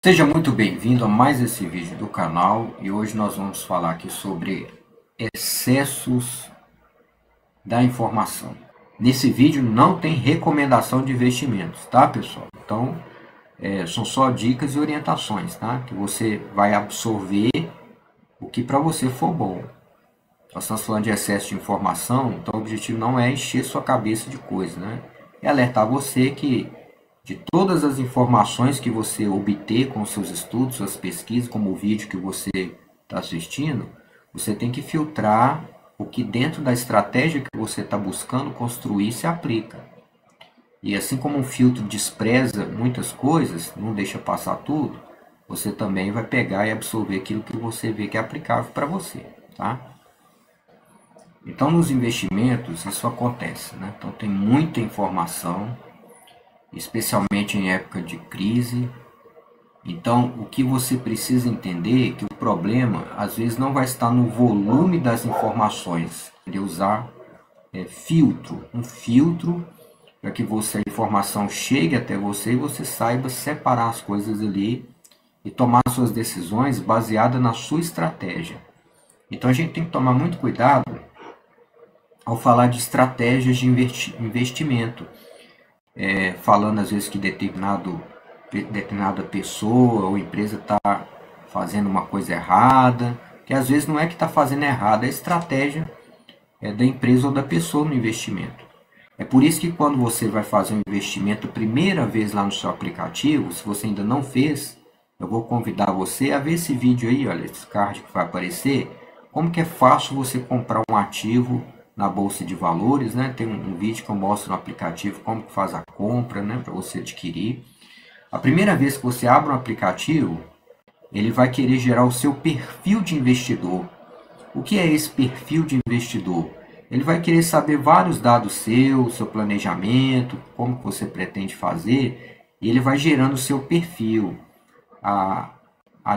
Seja muito bem-vindo a mais esse vídeo do canal e hoje nós vamos falar aqui sobre excessos da informação. Nesse vídeo não tem recomendação de investimentos, tá pessoal? Então são só dicas e orientações, tá? Que você vai absorver o que para você for bom. Nós estamos falando de excesso de informação, então o objetivo não é encher sua cabeça de coisa, né? É alertar você que de todas as informações que você obter com seus estudos, suas pesquisas, como o vídeo que você está assistindo, você tem que filtrar o que dentro da estratégia que você está buscando construir se aplica. E assim como um filtro despreza muitas coisas, não deixa passar tudo, você também vai pegar e absorver aquilo que você vê que é aplicável para você, tá? Então, nos investimentos, isso acontece, né? Então, tem muita informação, especialmente em época de crise. Então, o que você precisa entender é que o problema, às vezes, não vai estar no volume das informações. De usar um filtro, para que a informação chegue até você e você saiba separar as coisas ali e tomar suas decisões baseadas na sua estratégia. Então, a gente tem que tomar muito cuidado ao falar de estratégias de investimento. Falando às vezes que determinada pessoa ou empresa está fazendo uma coisa errada, que às vezes não é que está fazendo errado, é a estratégia da empresa ou da pessoa no investimento. É por isso que quando você vai fazer um investimento a primeira vez lá no seu aplicativo, se você ainda não fez, eu vou convidar você a ver esse vídeo aí, olha, esse card que vai aparecer, como que é fácil você comprar um ativo na bolsa de valores, né? Tem um vídeo que eu mostro no aplicativo como que faz a compra, né, para você adquirir. A primeira vez que você abre um aplicativo, ele vai querer gerar o seu perfil de investidor. O que é esse perfil de investidor? Ele vai querer saber vários dados seus, seu planejamento, como que você pretende fazer, e ele vai gerando o seu perfil, a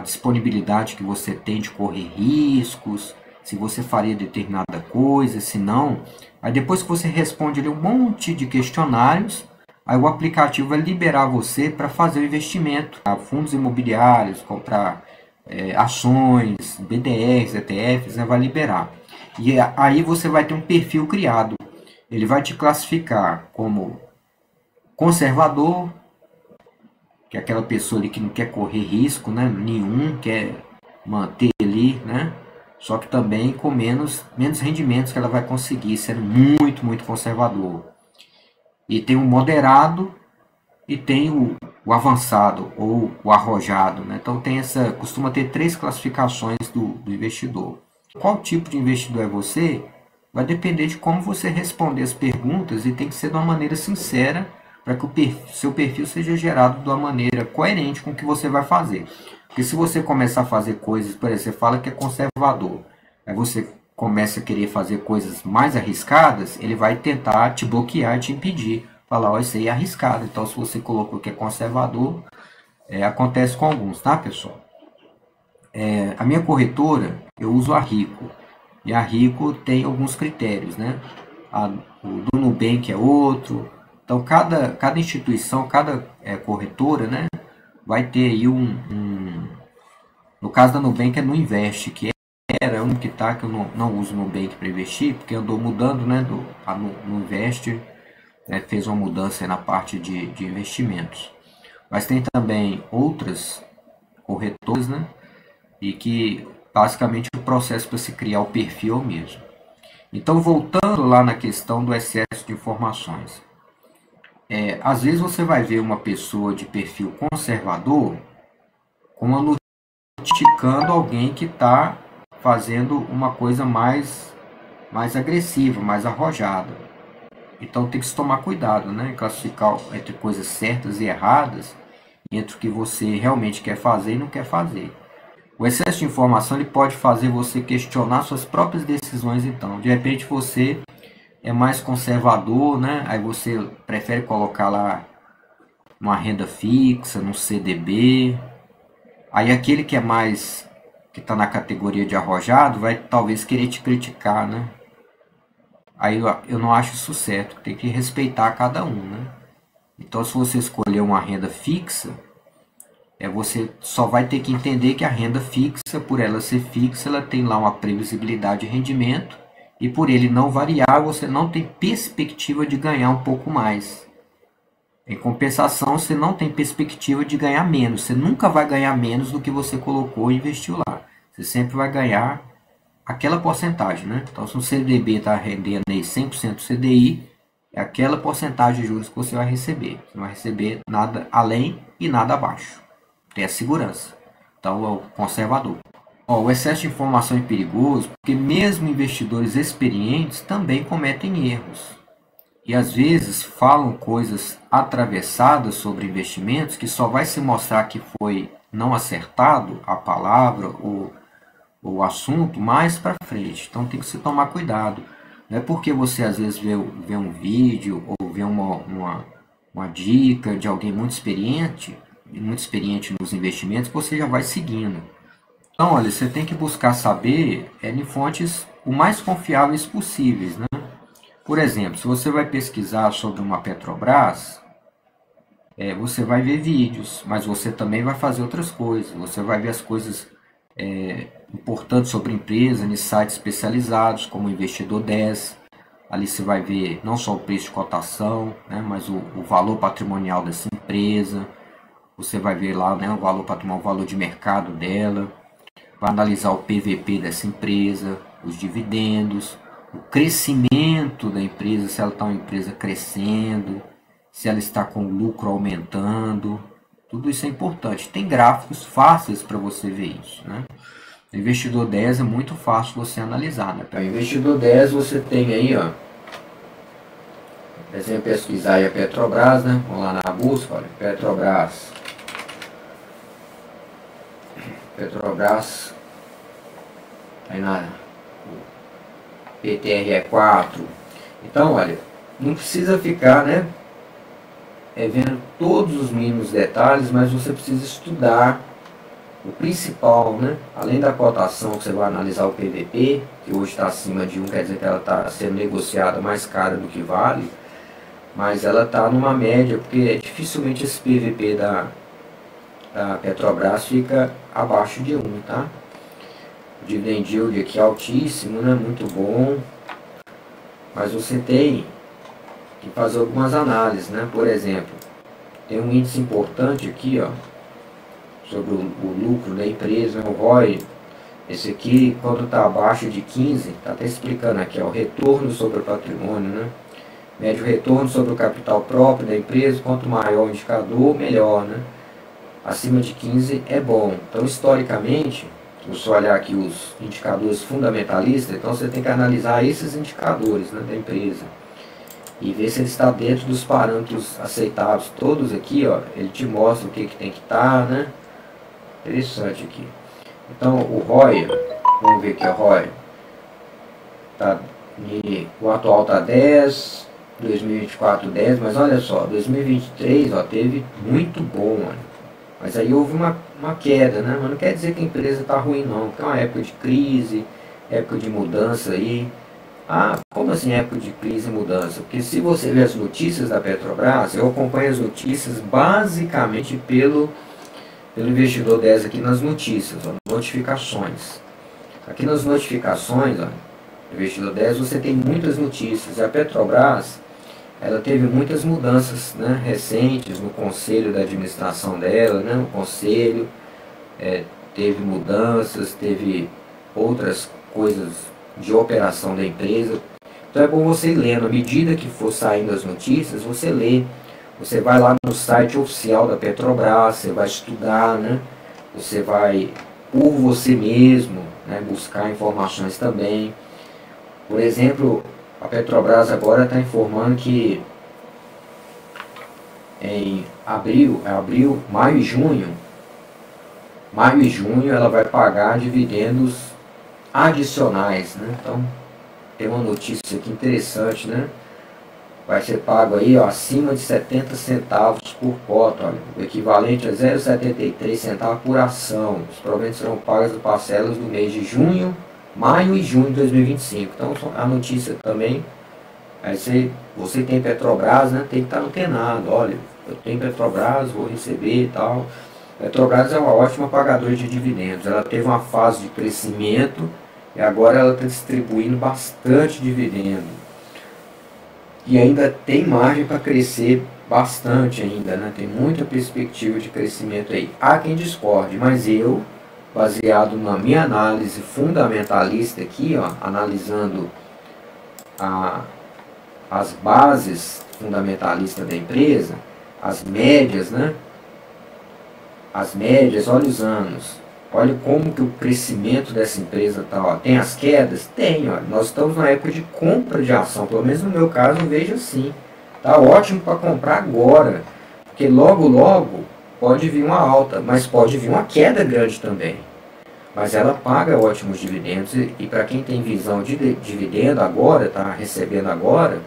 disponibilidade que você tem de correr riscos, se você faria determinada coisa, se não. Aí depois que você responde ali um monte de questionários, aí o aplicativo vai liberar você para fazer o investimento, fundos imobiliários, comprar ações, BDRs, ETFs, né, vai liberar. E aí você vai ter um perfil criado. Ele vai te classificar como conservador, que é aquela pessoa ali que não quer correr risco, né, nenhum, quer manter ali, né, só que também com menos rendimentos que ela vai conseguir, sendo muito conservador. E tem o moderado e tem o avançado ou o arrojado, né? Então costuma ter três classificações do investidor. Qual tipo de investidor é você? Vai depender de como você responder as perguntas e tem que ser de uma maneira sincera para que o seu perfil seja gerado de uma maneira coerente com o que você vai fazer. Porque se você começar a fazer coisas, por exemplo, você fala que é conservador, aí você começa a querer fazer coisas mais arriscadas, ele vai tentar te bloquear e te impedir. Falar, ó, isso aí é arriscado. Então, se você colocou que é conservador, acontece com alguns, tá, pessoal? A minha corretora, eu uso a Rico. E a Rico tem alguns critérios, né? O do Nubank é outro. Então, cada instituição, cada corretora, né, vai ter aí no caso da Nubank é no Invest, que era um que tá, que eu não uso Nubank para investir, porque eu andou mudando, né, no Invest, fez uma mudança na parte de investimentos. Mas tem também outras corretoras, né, e que basicamente o processo para se criar o perfil é o mesmo. Então, voltando lá na questão do excesso de informações. Às vezes você vai ver uma pessoa de perfil conservador como criticando alguém que está fazendo uma coisa mais agressiva, mais arrojada. Então tem que se tomar cuidado, né? Classificar entre coisas certas e erradas, entre o que você realmente quer fazer e não quer fazer. O excesso de informação ele pode fazer você questionar suas próprias decisões, então. De repente você é mais conservador, né? Aí você prefere colocar lá uma renda fixa, num CDB. Aí aquele que é mais, que está na categoria de arrojado, vai talvez querer te criticar, né? Aí eu não acho isso certo, tem que respeitar cada um, né? Então se você escolher uma renda fixa, Você só vai ter que entender que a renda fixa, por ela ser fixa, ela tem lá uma previsibilidade de rendimento, e por ele não variar, você não tem perspectiva de ganhar um pouco mais. Em compensação, você não tem perspectiva de ganhar menos. Você nunca vai ganhar menos do que você colocou e investiu lá. Você sempre vai ganhar aquela porcentagem, né? Então, se o CDB está rendendo aí 100% do CDI, é aquela porcentagem de juros que você vai receber. Você não vai receber nada além e nada abaixo. Tem a segurança. Então, é o conservador. O excesso de informação é perigoso porque mesmo investidores experientes também cometem erros. E às vezes falam coisas atravessadas sobre investimentos que só vai se mostrar que foi não acertado a palavra ou o assunto mais para frente. Então tem que se tomar cuidado. Não é porque você às vezes vê um vídeo ou vê uma dica de alguém muito experiente nos investimentos, que você já vai seguindo. Então, olha, você tem que buscar saber em fontes o mais confiáveis possíveis, né? Por exemplo, se você vai pesquisar sobre uma Petrobras, você vai ver vídeos, mas você também vai fazer outras coisas. Você vai ver as coisas importantes sobre a empresa em sites especializados, como o Investidor 10. Ali você vai ver não só o preço de cotação, né, mas o valor patrimonial dessa empresa. Você vai ver lá, né, o valor patrimonial, o valor de mercado dela. Vai analisar o PVP dessa empresa, os dividendos, o crescimento da empresa, se ela está uma empresa crescendo, se ela está com lucro aumentando. Tudo isso é importante. Tem gráficos fáceis para você ver isso, né? O Investidor 10 é muito fácil você analisar, né? Para o Investidor 10 você tem aí, ó, por exemplo, pesquisar aí a Petrobras, né? Vamos lá na busca, olha, Petrobras, aí na PTRE4. Então, olha, não precisa ficar, né, vendo todos os mínimos detalhes, mas você precisa estudar o principal, né? Além da cotação, que você vai analisar o PVP, que hoje está acima de 1, quer dizer que ela está sendo negociada mais cara do que vale, mas ela está numa média, porque dificilmente esse PVP da Petrobras fica abaixo de 1, tá? O dividend yield aqui é altíssimo, né? Muito bom, mas você tem que fazer algumas análises, né? Por exemplo, tem um índice importante aqui, ó, sobre o lucro da empresa, o ROI. Esse aqui, quando está abaixo de 15, está até explicando aqui, ó, o retorno sobre o patrimônio, né? Médio retorno sobre o capital próprio da empresa, quanto maior o indicador, melhor, né? Acima de 15 é bom. Então, historicamente, se você olhar aqui os indicadores fundamentalistas, então você tem que analisar esses indicadores, né, da empresa e ver se ele está dentro dos parâmetros aceitáveis. Todos aqui, ó, ele te mostra o que tem que estar, né? Interessante aqui. Então, o ROI, vamos ver aqui o ROI. O atual está 10, 2024 10, mas olha só, 2023, ó, teve muito bom, olha. Mas aí houve uma queda, né? Mas não quer dizer que a empresa está ruim não, porque é uma época de crise, época de mudança aí. Ah, como assim época de crise e mudança? Porque se você ver as notícias da Petrobras, eu acompanho as notícias basicamente pelo Investidor 10 aqui nas notícias, ó, notificações. Aqui nas notificações, ó, Investidor 10, você tem muitas notícias. A Petrobras, ela teve muitas mudanças, né, recentes no conselho da administração dela, né, o conselho teve mudanças, teve outras coisas de operação da empresa. Então é bom você ir lendo, à medida que for saindo as notícias, você lê. Você vai lá no site oficial da Petrobras, você vai estudar, né? Você vai, por você mesmo, né, buscar informações também. Por exemplo, a Petrobras agora está informando que em maio e junho ela vai pagar dividendos adicionais, né? Então, tem uma notícia aqui interessante, né? Vai ser pago aí, ó, acima de 70 centavos por cota, olha, o equivalente a 0,73 centavos por ação. Os proventos serão pagos as parcelas do mês de junho, maio e junho de 2025. Então, a notícia também, aí você tem Petrobras, né, tem que estar antenado, olha, eu tenho Petrobras, vou receber e tal. A Petrobras é uma ótima pagadora de dividendos. Ela teve uma fase de crescimento e agora ela está distribuindo bastante dividendo. E ainda tem margem para crescer bastante ainda, né? Tem muita perspectiva de crescimento aí. Há quem discorde, mas eu, baseado na minha análise fundamentalista aqui, ó, analisando as bases fundamentalistas da empresa, as médias, né? As médias, olha os anos, olha como que o crescimento dessa empresa tá, ó. Tem as quedas? Tem, ó. Nós estamos na época de compra de ação, pelo menos no meu caso eu vejo assim. Tá ótimo para comprar agora, porque logo logo pode vir uma alta, mas pode vir uma queda grande também. Mas ela paga ótimos dividendos e para quem tem visão de dividendo agora, está recebendo agora,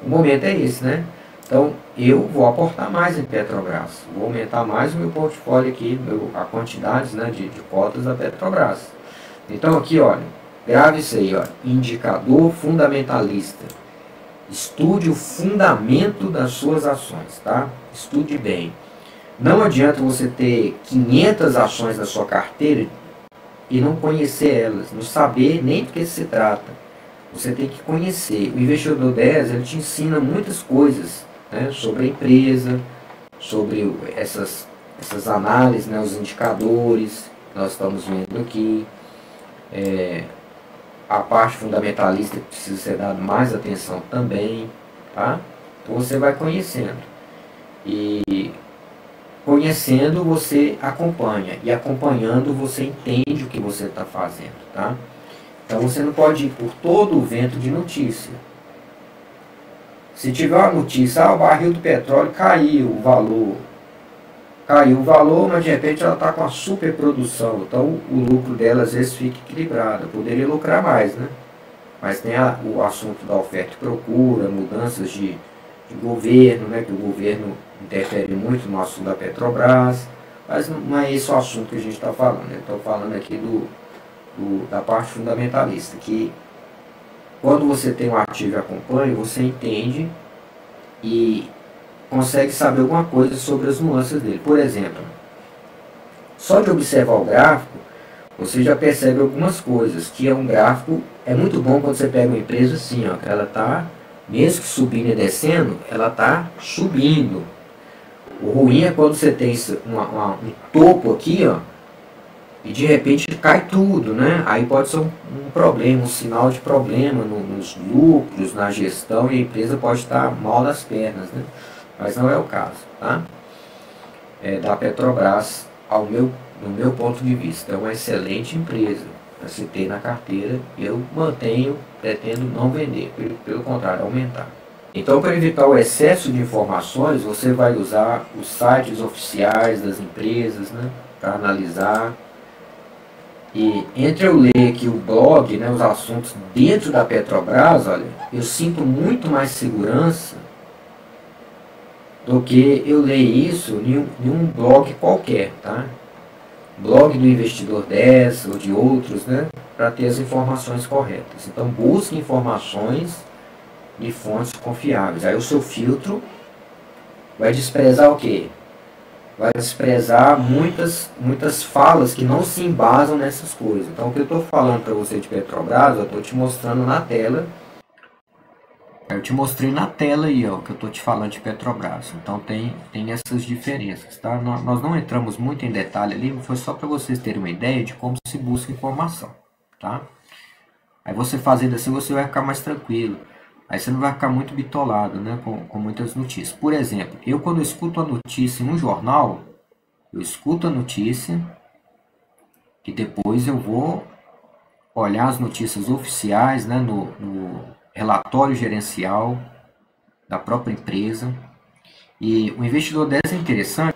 o momento é esse, né? Então eu vou aportar mais em Petrobras, vou aumentar mais o meu portfólio aqui, a quantidade, né, de cotas da Petrobras. Então aqui, olha, grave isso aí, ó, indicador fundamentalista. Estude o fundamento das suas ações, tá? Estude bem. Não adianta você ter 500 ações na sua carteira e não conhecer elas, não saber nem do que se trata. Você tem que conhecer. O investidor 10, ele te ensina muitas coisas, né, sobre a empresa, sobre essas análises, né, os indicadores que nós estamos vendo aqui. A parte fundamentalista precisa ser dada mais atenção também, tá? Então você vai conhecendo. E conhecendo você acompanha, e acompanhando você entende o que você está fazendo, tá? Então você não pode ir por todo o vento de notícia. Se tiver uma notícia, o barril do petróleo caiu o valor, mas de repente ela está com a superprodução, então o lucro dela às vezes fica equilibrado, poderia lucrar mais, né? Mas tem o assunto da oferta e procura, mudanças de governo, né? Que o governo interfere muito no assunto da Petrobras, mas não é esse o assunto que a gente está falando, né? Estou falando aqui da parte fundamentalista, que quando você tem um ativo e acompanha, você entende e consegue saber alguma coisa sobre as nuances dele. Por exemplo, só de observar o gráfico, você já percebe algumas coisas, que é um gráfico, é muito bom quando você pega uma empresa assim, ó, que ela está, mesmo que subindo e descendo, ela está subindo. O ruim é quando você tem um topo aqui, ó, e de repente cai tudo, né? Aí pode ser um problema, um sinal de problema nos lucros, na gestão, e a empresa pode estar mal das pernas, né? Mas não é o caso, tá? Da Petrobras, no meu ponto de vista, é uma excelente empresa para se ter na carteira. Eu pretendo não vender, pelo contrário, aumentar. Então, para evitar o excesso de informações, você vai usar os sites oficiais das empresas, né, para analisar. E entre eu ler aqui o blog, né, os assuntos dentro da Petrobras, olha, eu sinto muito mais segurança do que eu ler isso em um blog qualquer, tá? Blog do Investidor 10 ou de outros, né, para ter as informações corretas. Então busque informações de fontes confiáveis. Aí o seu filtro vai desprezar o quê? Vai desprezar muitas falas que não se embasam nessas coisas. Então o que eu estou falando para você de Petrobras, eu estou te mostrando na tela. Eu te mostrei na tela aí, ó, que eu estou te falando de Petrobras. Então tem essas diferenças, tá? Nós não entramos muito em detalhe ali, foi só para vocês terem uma ideia de como se busca informação, tá? Aí você fazendo assim, você vai ficar mais tranquilo. Aí você não vai ficar muito bitolado, né, com muitas notícias. Por exemplo, eu quando eu escuto a notícia em um jornal, eu escuto a notícia e depois eu vou olhar as notícias oficiais, né, no relatório gerencial da própria empresa. E o investidor 10 é interessante.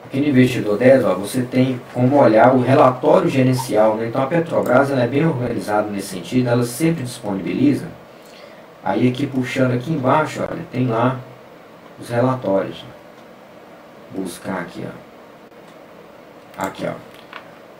Aqui no investidor 10, ó, você tem como olhar o relatório gerencial, né? Então a Petrobras ela é bem organizada nesse sentido, ela sempre disponibiliza. Aí aqui puxando aqui embaixo, olha, tem lá os relatórios. Vou buscar aqui, ó. Aqui, ó.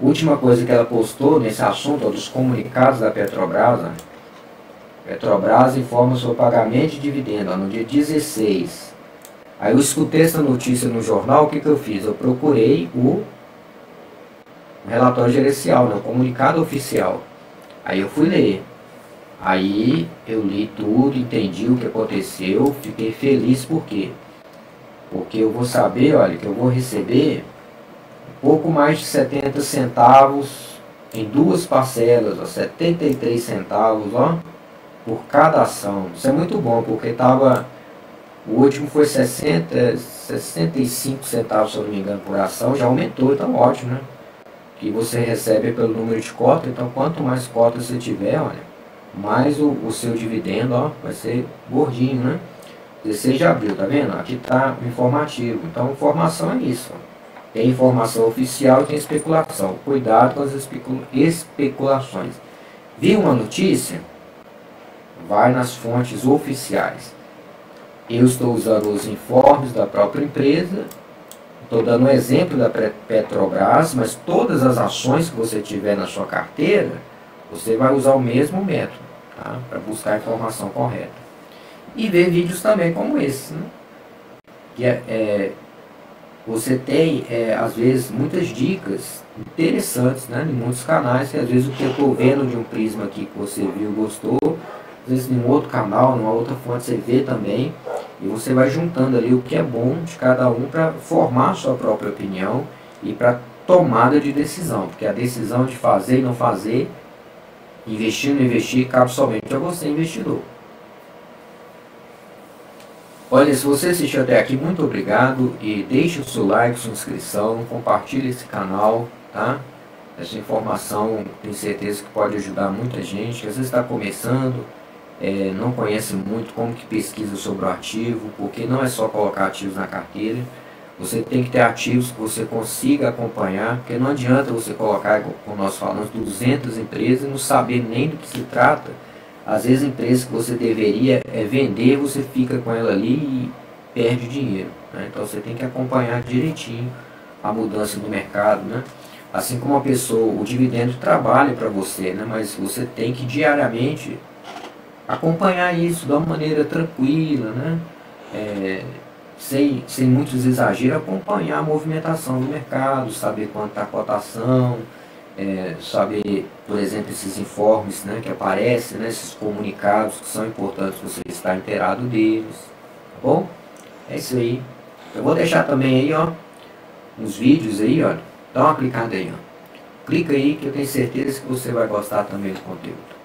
Última coisa que ela postou nesse assunto, ó, dos comunicados da Petrobras, ó. Petrobras informa sobre o pagamento de dividendo, ó, no dia 16. Aí eu escutei essa notícia no jornal, o que eu fiz? Eu procurei o relatório gerencial, né, o comunicado oficial. Aí eu fui ler. Aí eu li tudo, entendi o que aconteceu, fiquei feliz por quê? Porque eu vou saber, olha, que eu vou receber pouco mais de 70 centavos em duas parcelas, ó, 73 centavos, ó, por cada ação. Isso é muito bom, porque o último foi 65 centavos, se eu não me engano, por ação, já aumentou, então ótimo, né? Que você recebe pelo número de cotas, então quanto mais cotas você tiver, olha, mais o seu dividendo, ó, vai ser gordinho, né? 16 de abril, tá vendo? Aqui tá o informativo. Então, informação é isso. Ó. Tem informação oficial e tem especulação. Cuidado com as especulações. Viu uma notícia? Vai nas fontes oficiais. Eu estou usando os informes da própria empresa. Estou dando um exemplo da Petrobras, mas todas as ações que você tiver na sua carteira, você vai usar o mesmo método, tá? Para buscar a informação correta. E ver vídeos também como esse, né? Que você tem, às vezes, muitas dicas interessantes, né? Em muitos canais, que às vezes o que eu estou vendo de um prisma aqui que você viu, gostou, às vezes em um outro canal, numa outra fonte você vê também, e você vai juntando ali o que é bom de cada um para formar a sua própria opinião e para tomada de decisão, porque a decisão de fazer e não fazer, investir ou não investir, cabe somente a você, investidor. Olha, se você assistiu até aqui, muito obrigado e deixe o seu like, sua inscrição, compartilhe esse canal, tá? Essa informação, tenho certeza que pode ajudar muita gente, que às vezes está começando, não conhece muito como que pesquisa sobre o ativo, porque não é só colocar ativos na carteira, você tem que ter ativos que você consiga acompanhar, porque não adianta você colocar, como nós falamos, 200 empresas e não saber nem do que se trata. Às vezes empresas que você deveria vender, você fica com ela ali e perde dinheiro, né? Então você tem que acompanhar direitinho a mudança do mercado, né? Assim como a pessoa, o dividendo trabalha para você, né? Mas você tem que diariamente acompanhar isso de uma maneira tranquila, né? Sem muitos exageros, acompanhar a movimentação do mercado, saber quanto está a cotação, saber, por exemplo, esses informes, né, que aparecem, né, esses comunicados que são importantes você estar inteirado deles, tá bom? É isso aí. Eu vou deixar também aí, ó, uns vídeos aí, ó, dá uma clicada aí, ó. Clica aí que eu tenho certeza que você vai gostar também do conteúdo.